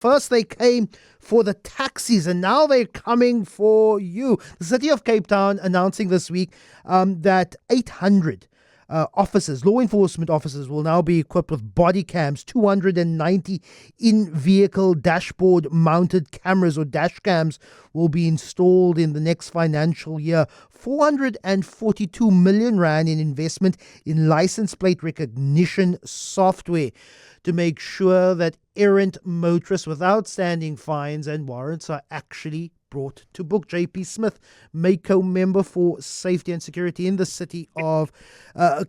First, they came for the taxis, and now they're coming for you. The city of Cape Town announcing this week that 800 officers, law enforcement officers, will now be equipped with body cams, 290 in-vehicle dashboard-mounted cameras or dashcams will be installed in the next financial year. 442 million rand in investment in license plate recognition software to make sure that errant motorists with outstanding fines and warrants are actually brought to book. JP Smith, MACO member for safety and security in the city of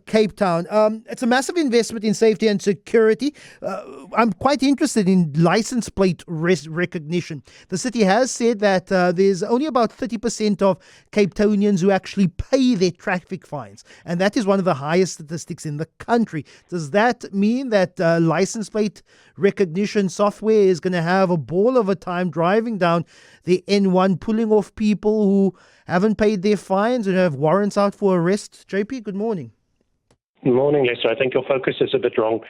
Cape Town. It's a massive investment in safety and security. I'm quite interested in license plate recognition. The city has said that there's only about 30% of Cape Townians who actually pay their traffic fines, and that is one of the highest statistics in the country. Does that mean that license plate recognition software is going to have a ball of a time driving down the N1, pulling off people who haven't paid their fines and have warrants out for arrest? JP, good morning. Good morning, Lester. I think your focus is a bit wrong.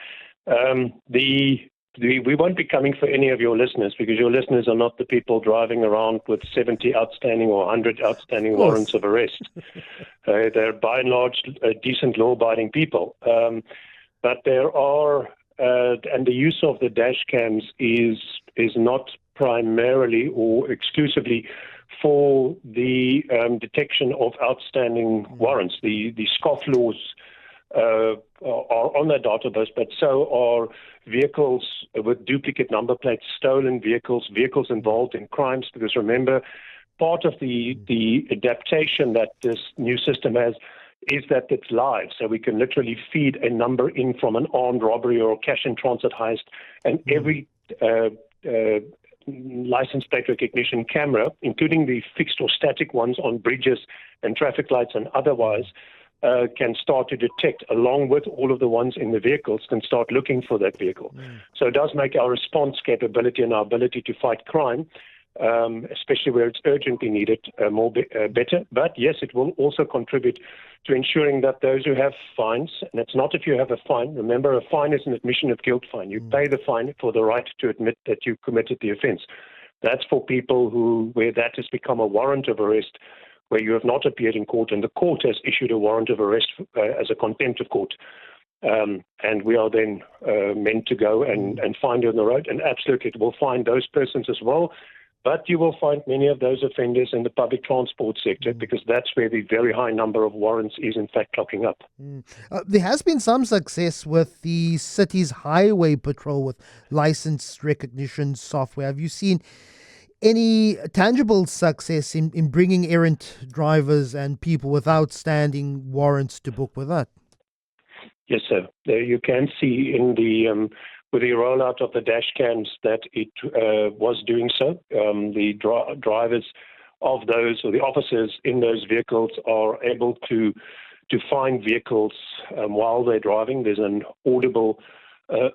We won't be coming for any of your listeners, because your listeners are not the people driving around with 70 outstanding or 100 outstanding warrants of arrest. They're by and large decent law-abiding people. But there are, and the use of the dash cams is not primarily or exclusively for the detection of outstanding warrants. The scofflaws are on that database, but so are vehicles with duplicate number plates, stolen vehicles, vehicles involved in crimes. Because remember, part of the adaptation that this new system has is that it's live, so we can literally feed a number in from an armed robbery or a cash in transit heist, and every license plate recognition camera, including the fixed or static ones on bridges and traffic lights and otherwise, can start to detect, along with all of the ones in the vehicles, can start looking for that vehicle. So it does make our response capability and our ability to fight crime, especially where it's urgently needed, better. But yes, it will also contribute to ensuring that those who have fines, and it's not if you have a fine, remember, a fine is an admission of guilt fine. You pay the fine for the right to admit that you committed the offense. That's for people where that has become a warrant of arrest, where you have not appeared in court and the court has issued a warrant of arrest as a contempt of court. And we are then meant to go and find you on the road. And absolutely, it will find those persons as well. But you will find many of those offenders in the public transport sector, because that's where the very high number of warrants is in fact clocking up. There has been some success with the city's highway patrol with license recognition software. Have you seen any tangible success in bringing errant drivers and people with outstanding warrants to book with that? Yes, sir. There you can see in the with the rollout of the dash cams that it was doing so. The drivers of those, or the officers in those vehicles, are able to find vehicles while they're driving. There's an audible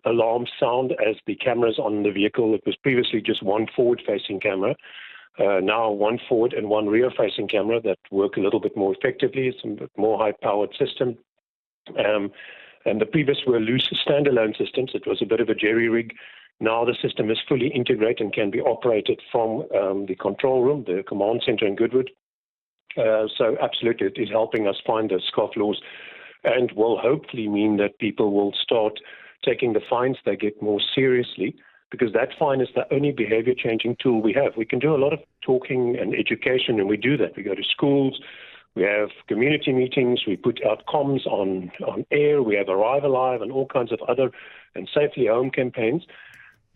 alarm sound as the cameras on the vehicle. It was previously just one forward-facing camera. Now one forward and one rear-facing camera that work a little bit more effectively. It's a bit more high-powered system. And the previous were loose standalone systems. It was a bit of a jerry-rig. Now the system is fully integrated and can be operated from the control room, the command center in Goodwood. So absolutely, it is helping us find those scofflaws, and will hopefully mean that people will start taking the fines they get more seriously, because that fine is the only behavior-changing tool we have. We can do a lot of talking and education, and we do that. We go to schools. We have community meetings, we put out comms on air, we have Arrive Alive and all kinds of other and Safely Home campaigns.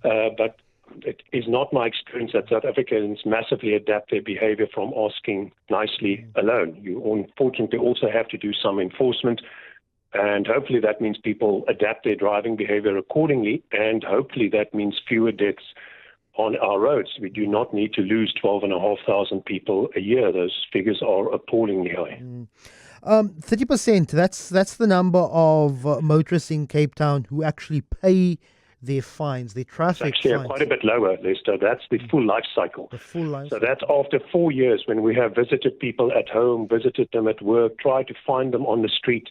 But it is not my experience that South Africans massively adapt their behavior from asking nicely alone. You unfortunately also have to do some enforcement, and hopefully that means people adapt their driving behavior accordingly, and hopefully that means fewer deaths on our roads. We do not need to lose 12,500 people a year. Those figures are appallingly high. 30%, that's the number of motorists in Cape Town who actually pay their fines, their traffic it's actually fines. Quite a bit lower, Lester. That's the full life cycle. The full life So that's after 4 years, when we have visited people at home, visited them at work, tried to find them on the street.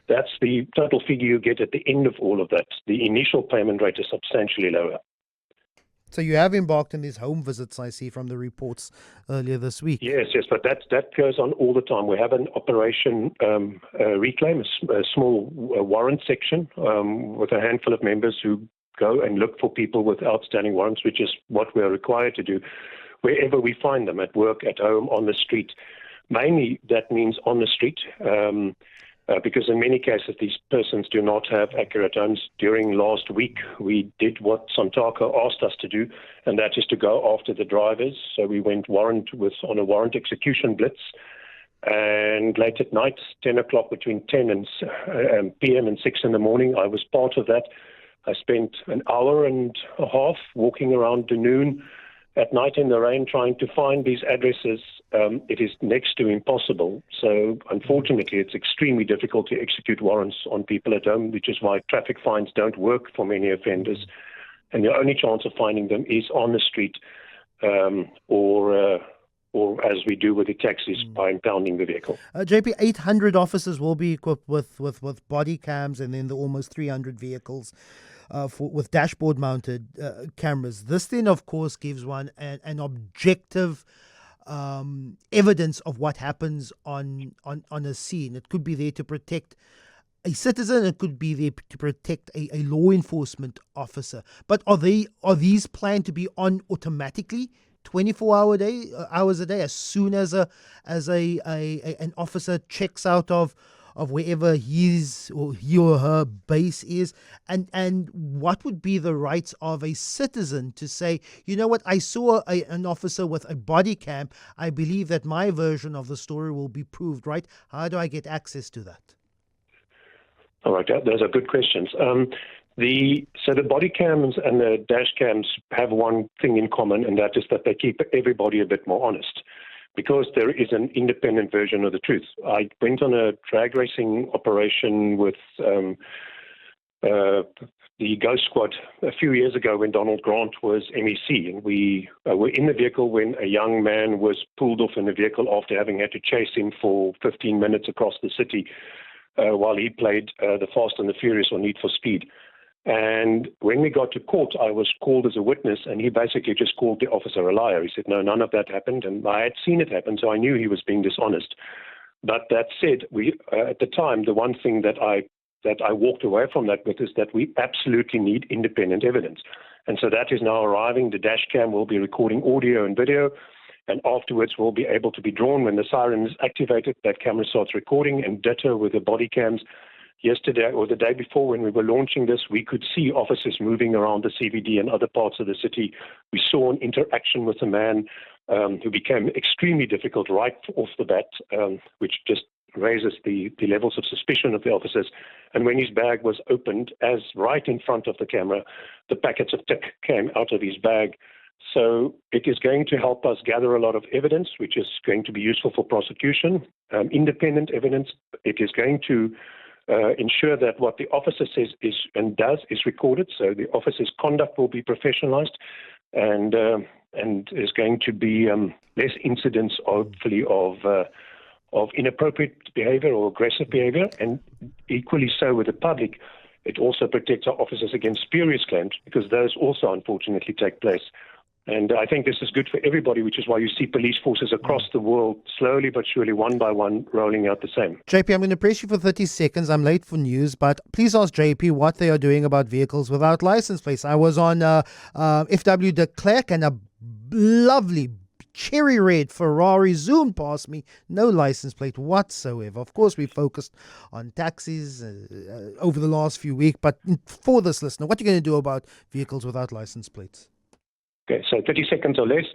That's the total figure you get at the end of all of that. The initial payment rate is substantially lower. So you have embarked on these home visits, I see from the reports earlier this week. Yes, but that goes on all the time. We have an operation reclaim, a small warrant section with a handful of members who go and look for people with outstanding warrants, which is what we're required to do wherever we find them, at work, at home, on the street. Mainly that means on the street, because in many cases these persons do not have accurate homes. During last week, we did what Santaka asked us to do, and that is to go after the drivers. So we went on a warrant execution blitz, and late at night, 10 o'clock, between 10 and p.m. and 6 in the morning, I was part of that. I spent an hour and a half walking around Dunoon at night in the rain trying to find these addresses. It is next to impossible. So unfortunately, it's extremely difficult to execute warrants on people at home, which is why traffic fines don't work for many offenders. And the only chance of finding them is on the street, or as we do with the taxis, by impounding the vehicle. JP, 800 officers will be equipped with body cams, and then the almost 300 vehicles with dashboard-mounted cameras. This then, of course, gives one an objective evidence of what happens on a scene. It could be there to protect a citizen, it could be there to protect a law enforcement officer. But are these planned to be on automatically 24 hours a day, as soon as an officer checks out of wherever he or her base is, and what would be the rights of a citizen to say, you know what, I saw an officer with a body cam, I believe that my version of the story will be proved, right? How do I get access to that? All right, those are good questions. So the body cams and the dash cams have one thing in common, and that is that they keep everybody a bit more honest, because there is an independent version of the truth. I went on a drag racing operation with the Ghost Squad a few years ago when Donald Grant was MEC, and we were in the vehicle when a young man was pulled off in the vehicle after having had to chase him for 15 minutes across the city while he played the Fast and the Furious or Need for Speed. And when we got to court, I was called as a witness, and he basically just called the officer a liar. He said, no, none of that happened, and I had seen it happen, so I knew he was being dishonest. But that said, we at the time, the one thing that I walked away from that with is that we absolutely need independent evidence. And so that is now arriving. The dash cam will be recording audio and video, and afterwards will be able to be drawn when the siren is activated. That camera starts recording, and ditto with the body cams. Yesterday or the day before when we were launching this, we could see officers moving around the CBD and other parts of the city. We saw an interaction with a man who became extremely difficult right off the bat, which just raises the levels of suspicion of the officers. And when his bag was opened, as right in front of the camera, the packets of tick came out of his bag. So it is going to help us gather a lot of evidence, which is going to be useful for prosecution, independent evidence. It is going to ensure that what the officer says is recorded, so the officer's conduct will be professionalized, and is going to be less incidents, hopefully, of inappropriate behavior or aggressive behavior, and equally so with the public. It also protects our officers against spurious claims, because those also unfortunately take place. And I think this is good for everybody, which is why you see police forces across the world slowly but surely, one by one, rolling out the same. JP, I'm going to press you for 30 seconds. I'm late for news, but please ask JP what they are doing about vehicles without license plates. I was on FW de Klerk, and a lovely cherry red Ferrari zoomed past me. No license plate whatsoever. Of course, we focused on taxis over the last few weeks, but for this listener, what are you going to do about vehicles without license plates? Okay, so 30 seconds or less.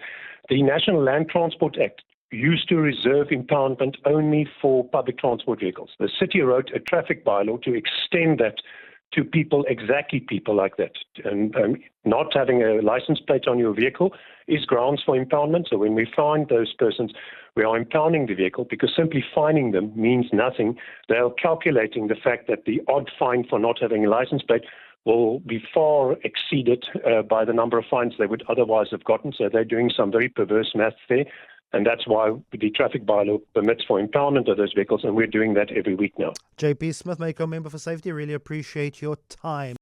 The National Land Transport Act used to reserve impoundment only for public transport vehicles. The city wrote a traffic bylaw to extend that to people like that. And not having a license plate on your vehicle is grounds for impoundment. So when we find those persons, we are impounding the vehicle, because simply fining them means nothing. They are calculating the fact that the odd fine for not having a license plate will be far exceeded by the number of fines they would otherwise have gotten. So they're doing some very perverse maths there. And that's why the traffic bylaw permits for impoundment of those vehicles, and we're doing that every week now. JP Smith, Mako Member for Safety, really appreciate your time.